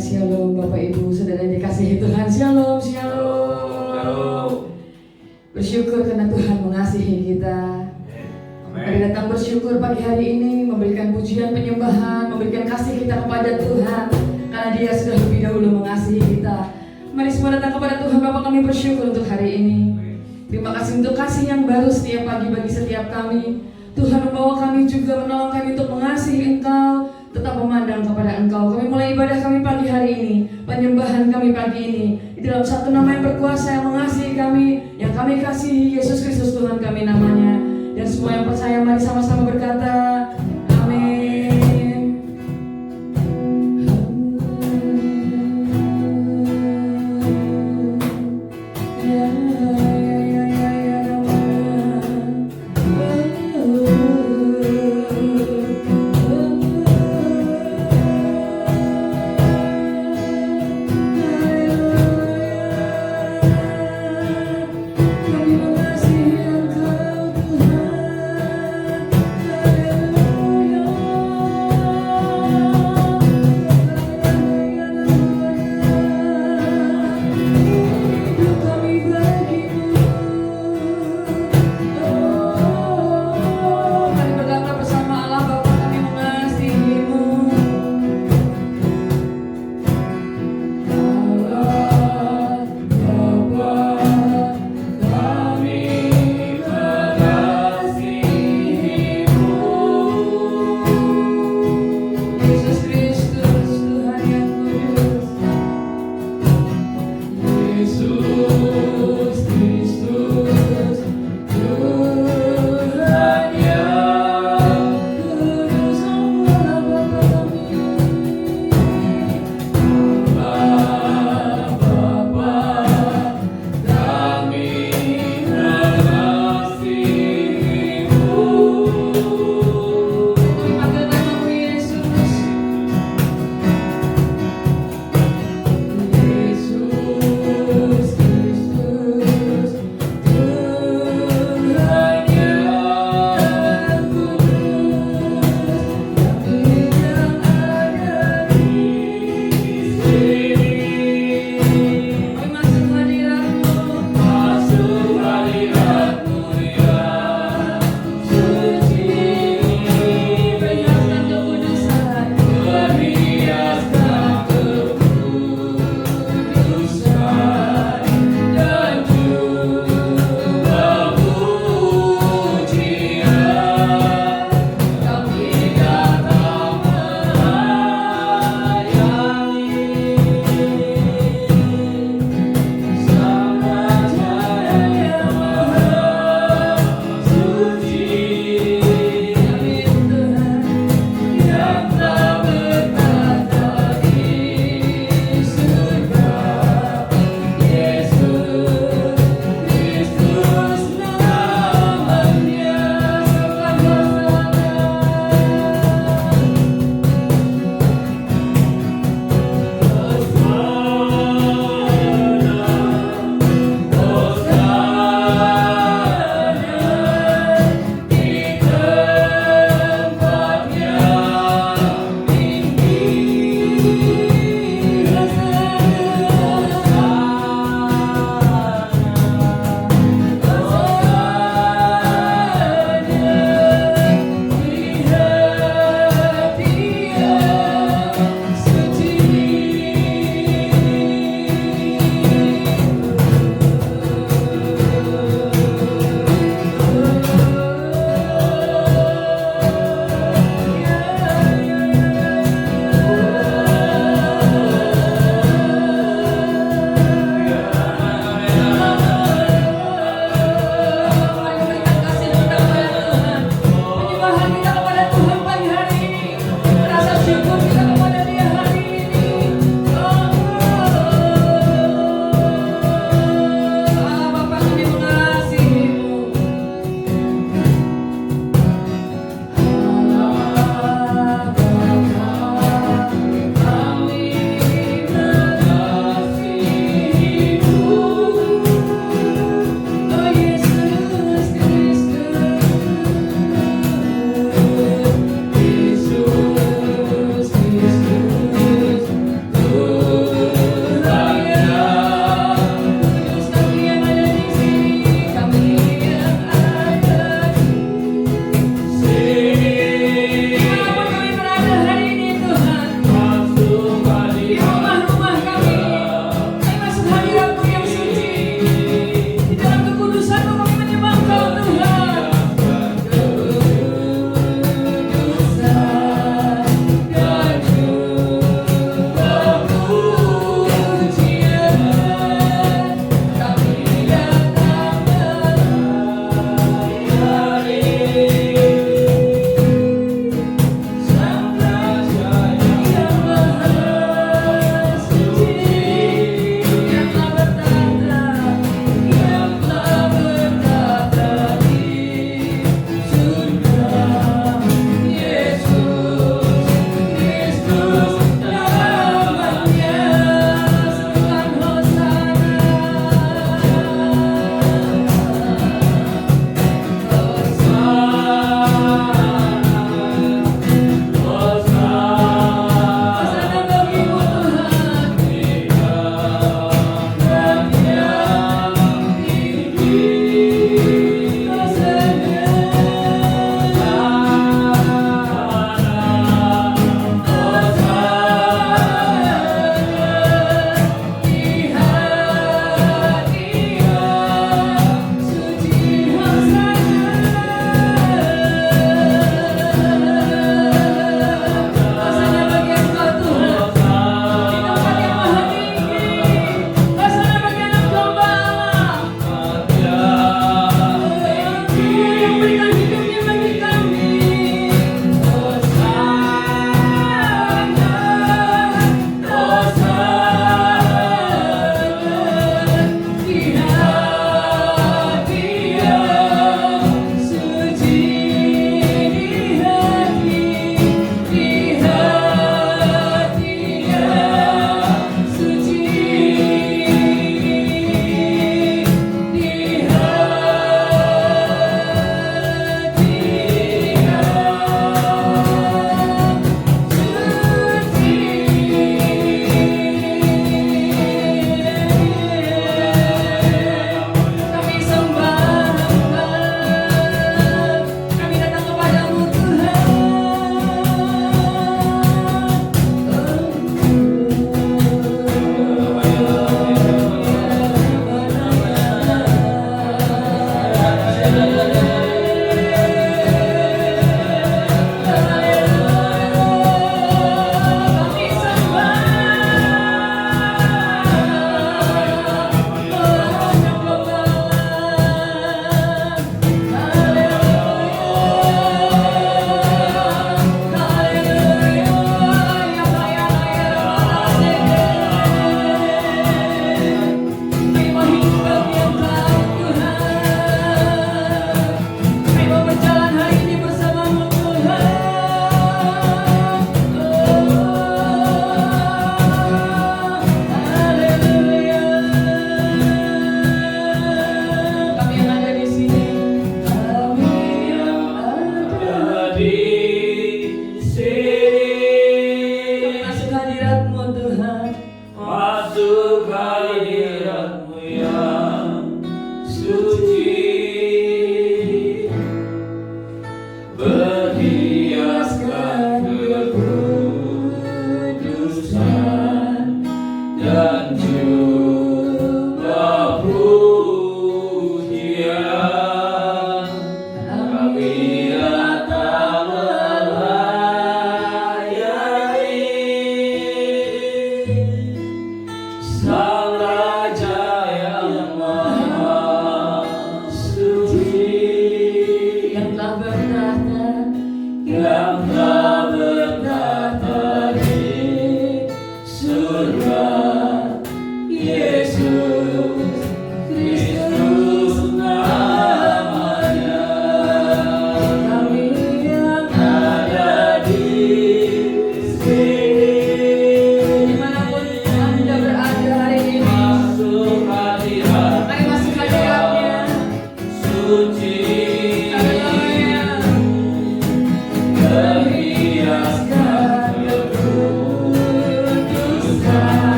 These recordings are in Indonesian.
Shalom Bapak Ibu Saudara yang dikasihi Tuhan. Shalom, shalom. Bersyukur karena Tuhan mengasihi kita. Mari datang bersyukur pagi hari ini, memberikan pujian penyembahan, memberikan kasih kita kepada Tuhan, karena Dia sudah lebih dahulu mengasihi kita. Mari semua datang kepada Tuhan. Bapa, kami bersyukur untuk hari ini. Terima kasih untuk kasih yang baru setiap pagi bagi setiap kami. Tuhan membawa kami juga, menolong kami untuk mengasihi Engkau, tetap memandang kepada Engkau. Kami mulai ibadah kami pagi hari ini, penyembahan kami pagi ini, di dalam satu nama yang berkuasa yang mengasihi kami, yang kami kasihi, Yesus Kristus Tuhan kami namanya. Dan semua yang percaya mari sama-sama berkata, amin. Kami mengasihi Engkau Tuhan.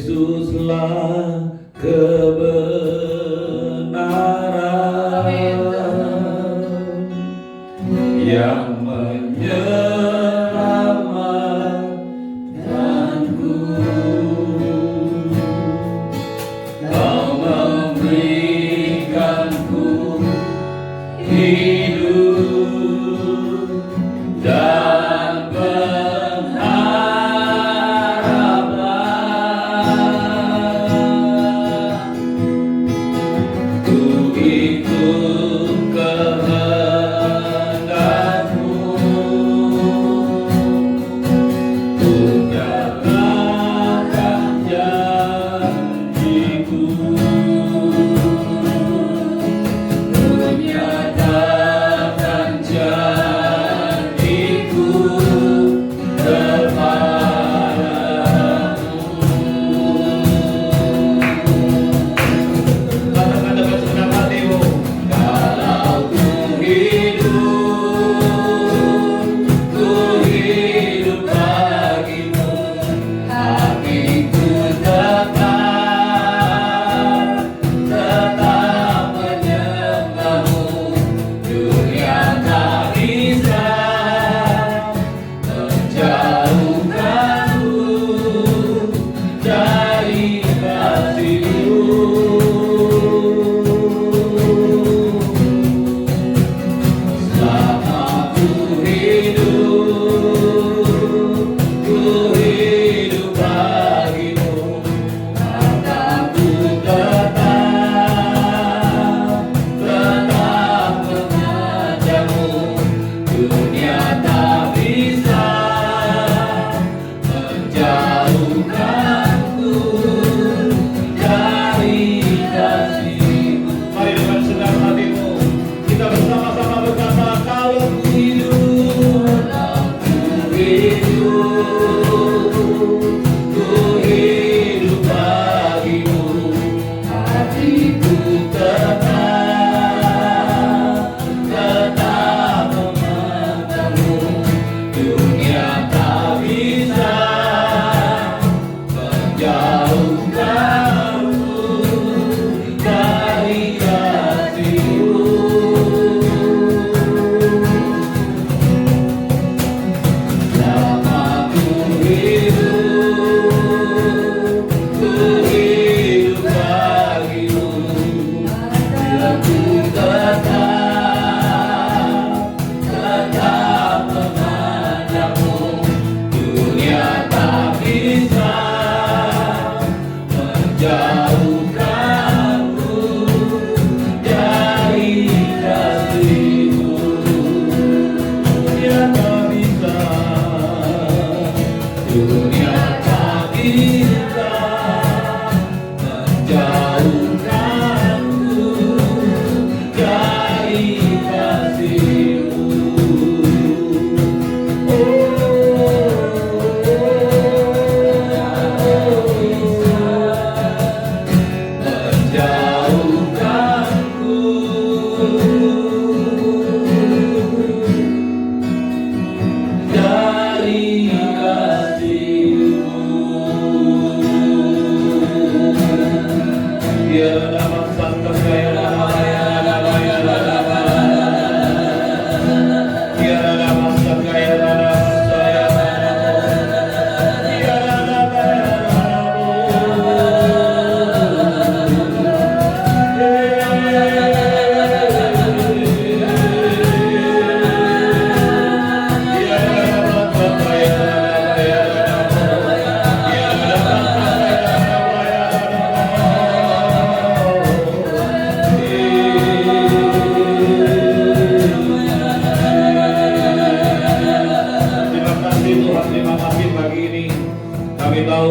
Yesuslah kebenaran yang menyelamatkanku. Kau memberikanku hidup dan pengharapan.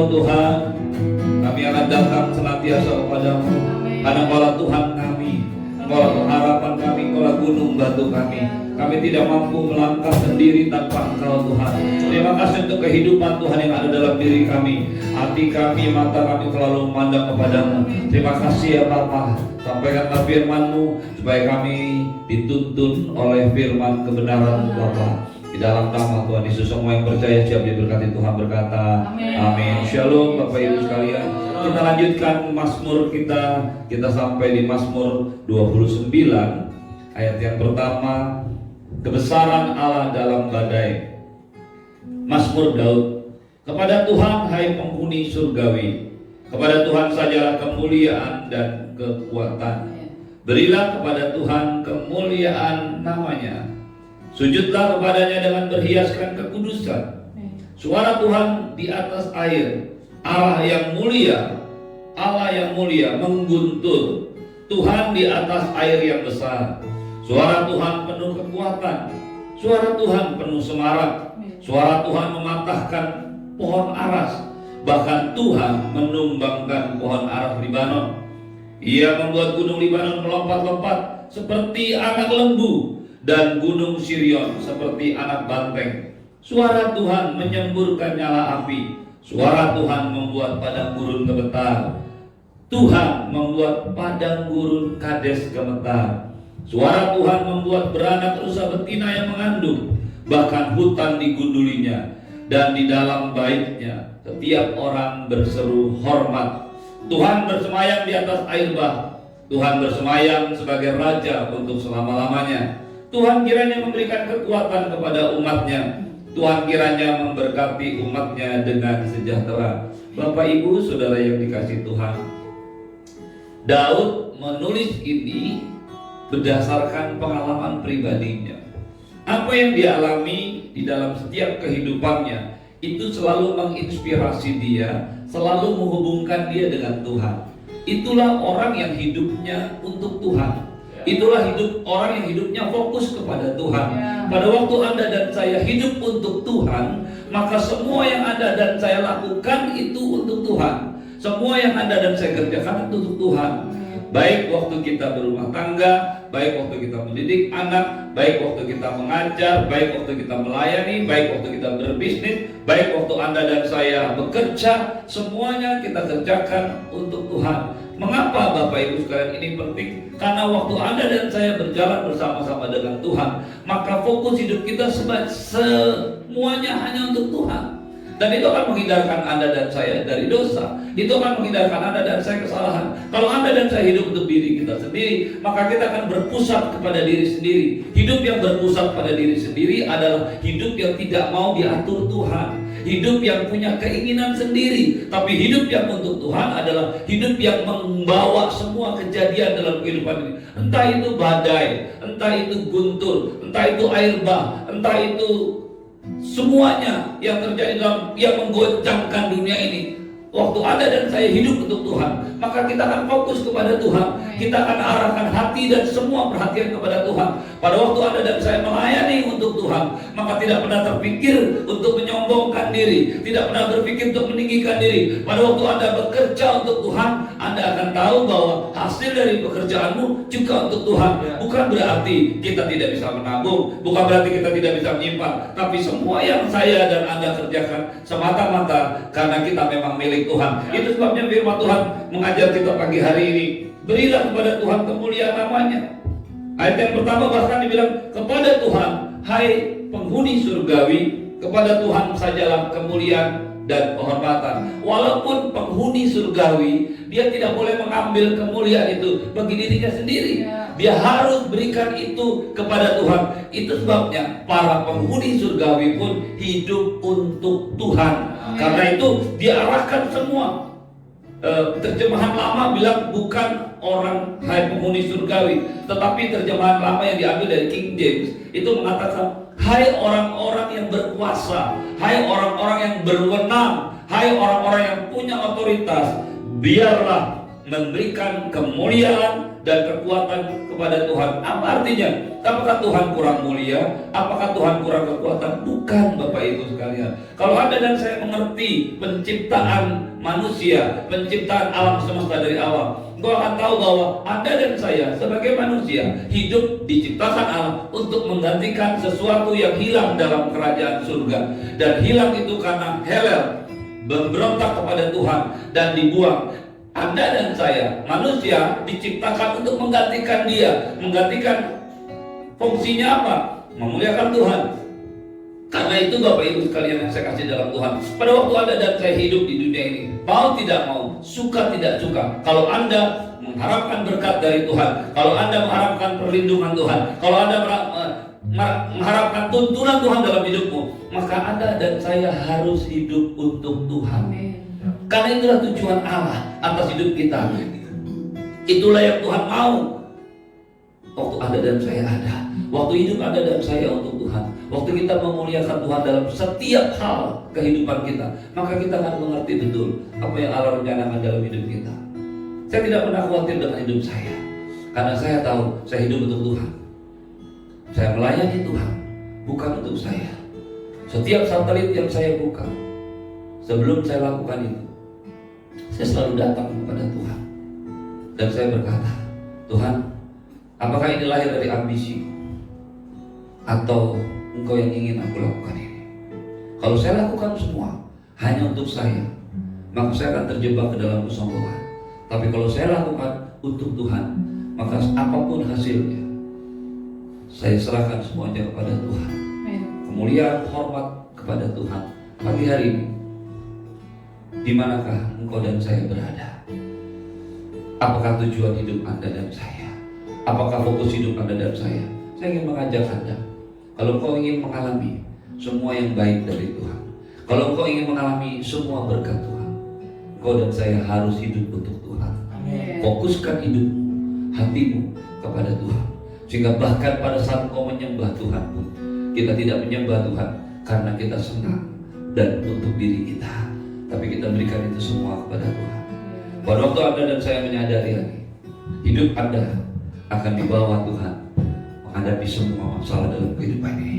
Engkau Tuhan, kami akan datang senantiasa kepadamu, karena Engkaulah Tuhan kami, Engkaulah pengharapan kami, Engkaulah gunung batu kami. Kami tidak mampu melangkah sendiri tanpa Engkau Tuhan. Terima kasih untuk kehidupan Tuhan yang ada dalam diri kami. Hati kami, mata kami selalu memandang kepadamu. Terima kasih ya Bapa. Sampaikanlah firman-Mu supaya kami dituntun oleh firman kebenaran Bapa. Di dalam nama Tuhan Yesus, semua yang percaya siap diberkati Tuhan berkata amin. Shalom Bapak Ibu sekalian. Kita lanjutkan Mazmur kita. Kita sampai di Mazmur 29 ayat yang pertama. Kebesaran Allah dalam badai. Mazmur Daud. Kepada Tuhan hai penghuni surgawi, kepada Tuhan sajalah kemuliaan dan kekuatan. Berilah kepada Tuhan kemuliaan namanya. Sujudlah kepadanya dengan berhiaskan kekudusan. Suara Tuhan di atas air. Allah yang mulia, Allah yang mulia mengguntur. Tuhan di atas air yang besar. Suara Tuhan penuh kekuatan. Suara Tuhan penuh semarak. Suara Tuhan mematahkan pohon aras. Bahkan Tuhan menumbangkan pohon aras Libanon. Ia membuat gunung Libanon melompat-lompat seperti anak lembu, dan gunung Sirion seperti anak banteng. Suara Tuhan menyemburkan nyala api. Suara Tuhan membuat padang gurun gemetar. Tuhan membuat padang gurun Kades gemetar. Suara Tuhan membuat beranak rusa betina yang mengandung. Bahkan hutan digundulinya, dan di dalam baitnya setiap orang berseru hormat. Tuhan bersemayam di atas air bah. Tuhan bersemayam sebagai raja untuk selama-lamanya. Tuhan kiranya memberikan kekuatan kepada umatnya. Tuhan kiranya memberkati umatnya dengan sejahtera. Bapak Ibu Saudara yang dikasihi Tuhan, Daud menulis ini berdasarkan pengalaman pribadinya. Apa yang dia alami di dalam setiap kehidupannya itu selalu menginspirasi dia, selalu menghubungkan dia dengan Tuhan. Itulah orang yang hidupnya untuk Tuhan. Itulah hidup orang yang hidupnya fokus kepada Tuhan. Pada waktu Anda dan saya hidup untuk Tuhan, maka semua yang Anda dan saya lakukan itu untuk Tuhan. Semua yang Anda dan saya kerjakan itu untuk Tuhan. Baik waktu kita berumah tangga, baik waktu kita mendidik anak, baik waktu kita mengajar, baik waktu kita melayani, baik waktu kita berbisnis, baik waktu Anda dan saya bekerja, semuanya kita kerjakan untuk Tuhan. Mengapa Bapak Ibu sekalian ini penting? Karena waktu Anda dan saya berjalan bersama-sama dengan Tuhan, maka fokus hidup kita semuanya hanya untuk Tuhan. Dan itu akan menghindarkan Anda dan saya dari dosa. Itu akan menghindarkan Anda dan saya kesalahan. Kalau Anda dan saya hidup untuk diri kita sendiri, maka kita akan berpusat kepada diri sendiri. Hidup yang berpusat pada diri sendiri adalah hidup yang tidak mau diatur Tuhan. Hidup yang punya keinginan sendiri. Tapi hidup yang untuk Tuhan adalah hidup yang membawa semua kejadian dalam kehidupan ini. Entah itu badai, entah itu guntur, entah itu air bah, entah itu semuanya yang terjadi dalam yang menggoncangkan dunia ini. Waktu Anda dan saya hidup untuk Tuhan, maka kita akan fokus kepada Tuhan. Kita akan arahkan hati dan semua perhatian kepada Tuhan. Pada waktu Anda dan saya melayani untuk Tuhan, maka tidak pernah terpikir untuk menyombongkan diri, tidak pernah berpikir untuk meninggikan diri. Pada waktu Anda bekerja untuk Tuhan, Anda akan tahu bahwa hasil dari pekerjaanmu juga untuk Tuhan. Bukan berarti kita tidak bisa menabung, bukan berarti kita tidak bisa menyimpan, tapi semua yang saya dan Anda kerjakan semata-mata karena kita memang milik Tuhan. Itu sebabnya firman Tuhan mengajar kita pagi hari ini. Berilah kepada Tuhan kemuliaan namanya. Ayat yang pertama bahkan dibilang, kepada Tuhan hai penghuni surgawi, kepada Tuhan sajalah kemuliaan dan kehormatan. Walaupun penghuni surgawi, dia tidak boleh mengambil kemuliaan itu bagi dirinya sendiri. Dia harus berikan itu kepada Tuhan. Itu sebabnya para penghuni surgawi pun hidup untuk Tuhan. Karena itu diarahkan semua. Terjemahan lama bilang bukan orang hai penghuni surgawi, tetapi terjemahan lama yang diambil dari King James itu mengatakan hai orang-orang yang berkuasa, hai orang-orang yang berwenang, hai orang-orang yang punya otoritas, biarlah memberikan kemuliaan dan kekuatan kepada Tuhan. Apa artinya? Apakah Tuhan kurang mulia? Apakah Tuhan kurang kekuatan? Bukan, Bapak Ibu sekalian. Kalau Anda dan saya mengerti penciptaan manusia, penciptaan alam semesta dari awal, engkau akan tahu bahwa Anda dan saya sebagai manusia hidup diciptakan Allah untuk menggantikan sesuatu yang hilang dalam kerajaan surga. Dan hilang itu karena Helel memberontak kepada Tuhan dan dibuang. Anda dan saya, manusia, diciptakan untuk menggantikan dia. Menggantikan fungsinya apa? Memuliakan Tuhan. Karena itu Bapak Ibu sekalian yang saya kasih dalam Tuhan, pada waktu Anda dan saya hidup di dunia ini, mau tidak mau, suka tidak suka, kalau Anda mengharapkan berkat dari Tuhan, kalau Anda mengharapkan perlindungan Tuhan, kalau Anda mengharapkan tuntunan Tuhan dalam hidupmu, maka Anda dan saya harus hidup untuk Tuhan. Karena itulah tujuan Allah atas hidup kita. Itulah yang Tuhan mau. Waktu Anda dan saya ada, waktu hidup Anda dan saya untuk Tuhan, waktu kita memuliakan Tuhan dalam setiap hal kehidupan kita, maka kita akan mengerti betul apa yang Allah rencanakan dalam hidup kita. Saya tidak pernah khawatir dengan hidup saya, karena saya tahu saya hidup untuk Tuhan. Saya melayani Tuhan, bukan untuk saya. Setiap satelit yang saya buka, sebelum saya lakukan itu, saya selalu datang kepada Tuhan. Dan saya berkata, Tuhan, apakah ini lahir dari ambisi atau Engkau yang ingin aku lakukan ini? Kalau saya lakukan semua hanya untuk saya, maka saya akan terjebak ke dalam kesombongan. Tapi kalau saya lakukan untuk Tuhan, maka apapun hasilnya, saya serahkan semuanya kepada Tuhan. Kemuliaan, hormat kepada Tuhan. Pagi hari ini, di manakah engkau dan saya berada? Apakah tujuan hidup Anda dan saya? Apakah fokus hidup Anda dan saya? Saya ingin mengajak Anda, kalau engkau ingin mengalami semua yang baik dari Tuhan, kalau engkau ingin mengalami semua berkat Tuhan, engkau dan saya harus hidup untuk Tuhan. Amen. Fokuskan hidupmu, hatimu kepada Tuhan, sehingga bahkan pada saat engkau menyembah Tuhan pun, kita tidak menyembah Tuhan karena kita senang dan untuk diri kita, tapi kita berikan itu semua kepada Tuhan. Pada waktu Anda dan saya menyadari lagi, hidup Anda akan dibawa Tuhan menghadapi semua masalah dalam kehidupan ini.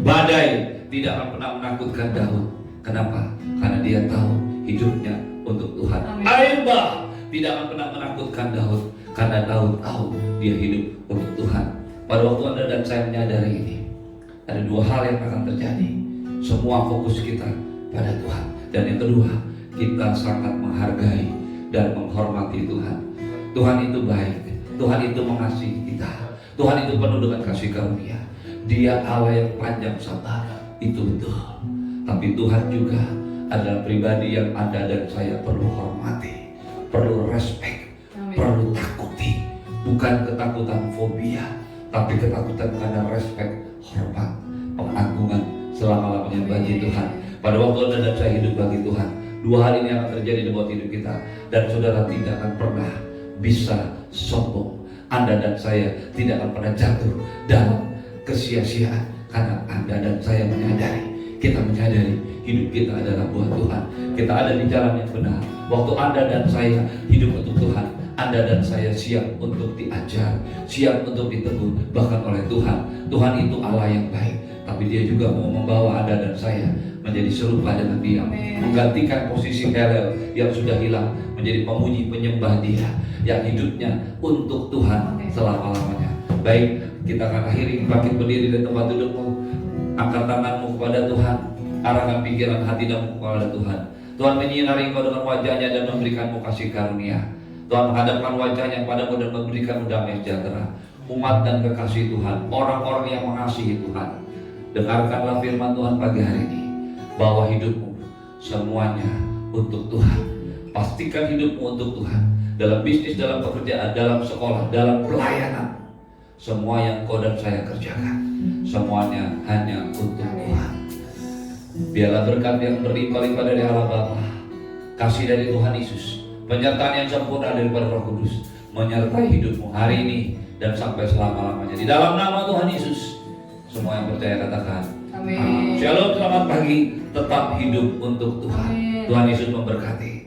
Badai tidak akan pernah menakutkan Daud. Kenapa? Karena dia tahu hidupnya untuk Tuhan. Air bah tidak akan pernah menakutkan Daud, karena Daud tahu dia hidup untuk Tuhan. Pada waktu Anda dan saya menyadari ini, ada dua hal yang akan terjadi. Semua fokus kita pada Tuhan. Dan yang kedua, kita sangat menghargai dan menghormati Tuhan. Tuhan itu baik, Tuhan itu mengasihi kita, Tuhan itu penuh dengan kasih karunia. Dia Allah yang panjang sabar, itu betul. Tapi Tuhan juga adalah pribadi yang Anda dan saya perlu hormati, perlu respect, perlu takuti. Bukan ketakutan fobia, tapi ketakutan karena respect, hormat, pengagungan selama-lamanya bagi Tuhan. Pada waktu Anda dan saya hidup bagi Tuhan, dua hal ini akan terjadi dalam hidup kita. Dan saudara tidak akan pernah bisa sombong. Anda dan saya tidak akan pernah jatuh dalam kesia-siaan, karena Anda dan saya kita menyadari hidup kita adalah buat Tuhan. Kita ada di jalan yang benar. Waktu Anda dan saya hidup untuk Tuhan, Anda dan saya siap untuk diajar, siap untuk ditegur, bahkan oleh Tuhan. Tuhan itu Allah yang baik, tapi Dia juga mau membawa Anda dan saya menjadi serupa dengan Dia, menggantikan posisi Helel yang sudah hilang menjadi pemuji penyembah Dia yang hidupnya untuk Tuhan selama-lamanya. Baik, kita akan akhiri, bangkit berdiri dari tempat dudukmu, angkat tanganmu kepada Tuhan, arahkan pikiran hatimu kepada Tuhan. Tuhan menyinari engkau dengan wajahnya dan memberikanmu kasih karunia. Tuhan menghadapkan wajahnya padamu dan memberikanmu damai sejahtera. Umat dan kekasih Tuhan, orang-orang yang mengasihi Tuhan, dengarkanlah firman Tuhan pagi hari ini, bahwa hidupmu semuanya untuk Tuhan. Pastikan hidupmu untuk Tuhan, dalam bisnis, dalam pekerjaan, dalam sekolah, dalam pelayanan. Semua yang kau dan saya kerjakan, semuanya hanya untuk Tuhan. Biarlah berkat yang berlimpah-limpah dari Allah Bapa, kasih dari Tuhan Yesus, penyertaan yang sempurna daripada Roh Kudus menyertai hidupmu hari ini dan sampai selama-lamanya. Di dalam nama Tuhan Yesus, semua yang percaya katakan amin. Shalom, selamat pagi, tetap hidup untuk Tuhan. Tuhan Yesus memberkati.